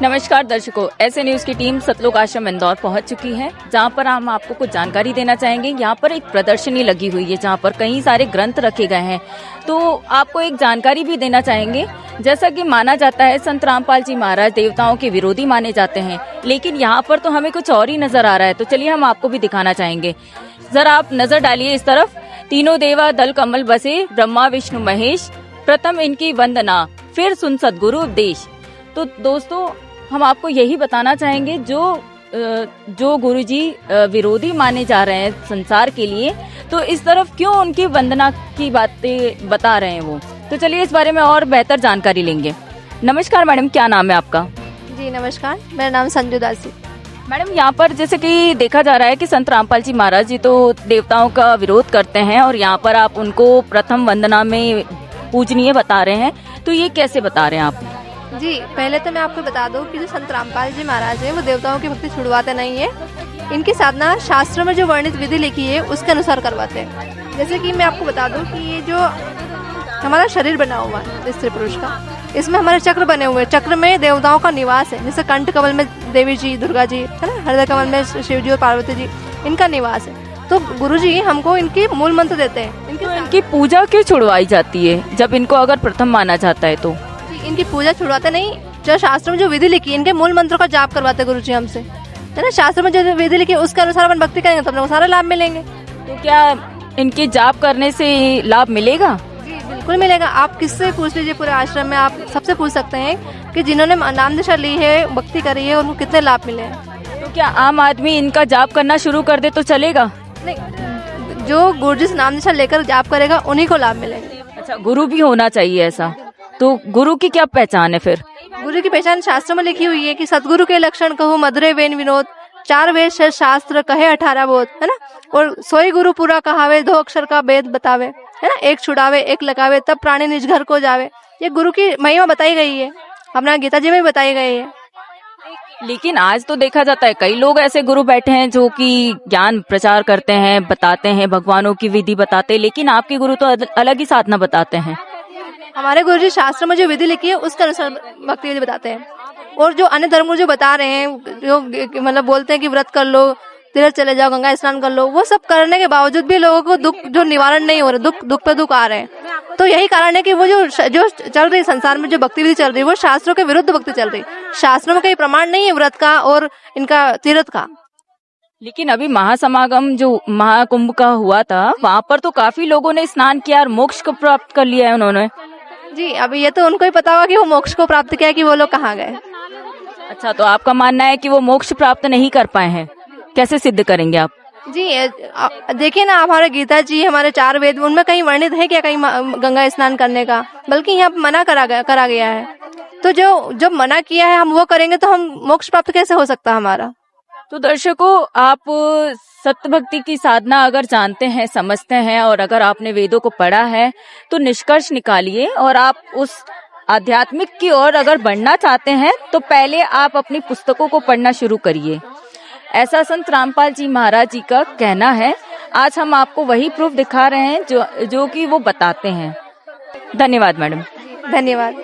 नमस्कार दर्शकों, ऐसे न्यूज की टीम सतलोक आश्रम इंदौर पहुंच चुकी है, जहां पर हम आपको कुछ जानकारी देना चाहेंगे। यहां पर एक प्रदर्शनी लगी हुई है जहां पर कई सारे ग्रंथ रखे गए हैं, तो आपको एक जानकारी भी देना चाहेंगे। जैसा कि माना जाता है संत रामपाल जी महाराज देवताओं के विरोधी माने जाते हैं, लेकिन यहाँ पर तो हमें कुछ और ही नजर आ रहा है। तो चलिए हम आपको भी दिखाना चाहेंगे। जरा आप नजर डालिए इस तरफ। तीनों देवा दल कमल बसे, ब्रह्मा विष्णु महेश, प्रथम इनकी वंदना, फिर सुन सदगुरु उपदेश। तो दोस्तों, हम आपको यही बताना चाहेंगे, जो गुरुजी विरोधी माने जा रहे हैं संसार के लिए, तो इस तरफ क्यों उनकी वंदना की बातें बता रहे हैं वो। तो चलिए इस बारे में और बेहतर जानकारी लेंगे। नमस्कार मैडम, क्या नाम है आपका? जी नमस्कार, मेरा नाम संजू दासी। मैडम, यहाँ पर जैसे कि देखा जा रहा है कि संत रामपाल जी महाराज जी तो देवताओं का विरोध करते हैं और यहाँ पर आप उनको प्रथम वंदना में पूजनीय बता रहे हैं, तो ये कैसे बता रहे हैं आप? जी, पहले तो मैं आपको बता दूं कि जो संत रामपाल जी महाराज हैं वो देवताओं की भक्ति छुड़वाते नहीं है। इनकी साधना शास्त्रों में जो वर्णित विधि लिखी है उसके अनुसार करवाते हैं। जैसे कि मैं आपको बता दूं कि ये जो हमारा शरीर बना हुआ है स्त्री पुरुष का, इसमें हमारे चक्र बने हुए हैं। चक्र में देवताओं का निवास है, जैसे कंठ कमल में देवी जी दुर्गा जी है ना, हृदय कमल में शिव जी और पार्वती जी, इनका निवास है। तो गुरु जी हमको इनकी मूल मंत्र देते हैं। इनकी पूजा क्यों छुड़वाई जाती है जब इनको अगर प्रथम माना जाता है? तो इनकी पूजा छुड़वाते नहीं, जो शास्त्र में जो विधि लिखी इनके मूल मंत्रों का जाप करवाते गुरु जी हमसे, है ना। शास्त्र में जो विधि लिखी उसके अनुसार अपन भक्ति करेंगे तो अपने को सारा लाभ मिलेंगे। तो क्या इनके जाप करने से लाभ मिलेगा? जी बिल्कुल मिलेगा। आप किससे पूछ लीजिए, पूरे आश्रम में आप सबसे पूछ सकते हैं कि जिन्होंने नाम दीक्षा ली है, भक्ति करी है, उनको कितने लाभ मिले हैं। तो क्या आम आदमी इनका जाप करना शुरू कर दे तो चलेगा? नहीं, जो गुरु जी से नाम दीक्षा लेकर जाप करेगा उन्हीं को लाभ मिलेगा। अच्छा, गुरु भी होना चाहिए ऐसा? तो गुरु की क्या पहचान है फिर? गुरु की पहचान शास्त्रों में लिखी हुई है कि सदगुरु के लक्षण कहो मधुरे वेन विनोद, 4 वेद शास्त्र कहे 18 बोध, है ना। और सोई गुरु पूरा कहावे, 2 अक्षर का वेद बतावे, है ना। 1 छुड़ावे 1 लगावे, तब प्राणी निज घर को जावे। ये गुरु की महिमा बताई गई है, अपना गीता जी में बताई गई है। लेकिन आज तो देखा जाता है कई लोग ऐसे गुरु बैठे हैं जो कि ज्ञान प्रचार करते हैं, बताते हैं, भगवानों की विधि बताते हैं, लेकिन आपके गुरु तो अलग ही साधना बताते हैं। हमारे गुरु जी शास्त्र में जो विधि लिखी है उसके अनुसार भक्ति विधि बताते हैं। और जो अन्य धर्म जो बता रहे हैं, जो मतलब बोलते हैं कि व्रत कर लो, तीर्थ चले जाओ, गंगा स्नान कर लो, वो सब करने के बावजूद भी लोगों को दुख जो निवारण नहीं हो रहा, दुख पे दुख आ रहे हैं। तो यही कारण है कि वो जो चल रही संसार में जो भक्ति विधि चल रही है वो शास्त्रों के विरुद्ध भक्ति चल रही। शास्त्रों में कई प्रमाण नहीं है व्रत का और इनका तीर्थ का। लेकिन अभी महासमागम जो महाकुंभ का हुआ था, वहाँ पर तो काफी लोगों ने स्नान किया और मोक्ष को प्राप्त कर लिया है उन्होंने। जी, अभी ये तो उनको ही पता होगा कि वो मोक्ष को प्राप्त किया कि वो लोग कहाँ गए। अच्छा, तो आपका मानना है कि वो मोक्ष प्राप्त नहीं कर पाए हैं, कैसे सिद्ध करेंगे आप? जी देखिए ना, हमारे गीता जी, हमारे 4 वेद, उनमें कहीं वर्णित है क्या कहीं गंगा स्नान करने का? बल्कि यहाँ मना करा गया है। तो जो मना किया है हम वो करेंगे तो हम मोक्ष प्राप्त कैसे हो सकता हमारा? तो दर्शकों, आप सत्य भक्ति की साधना अगर जानते हैं, समझते हैं और अगर आपने वेदों को पढ़ा है तो निष्कर्ष निकालिए, और आप उस आध्यात्मिक की ओर अगर बढ़ना चाहते हैं तो पहले आप अपनी पुस्तकों को पढ़ना शुरू करिए। ऐसा संत रामपाल जी महाराज जी का कहना है। आज हम आपको वही प्रूफ दिखा रहे हैं जो कि वो बताते हैं। धन्यवाद मैडम। धन्यवाद।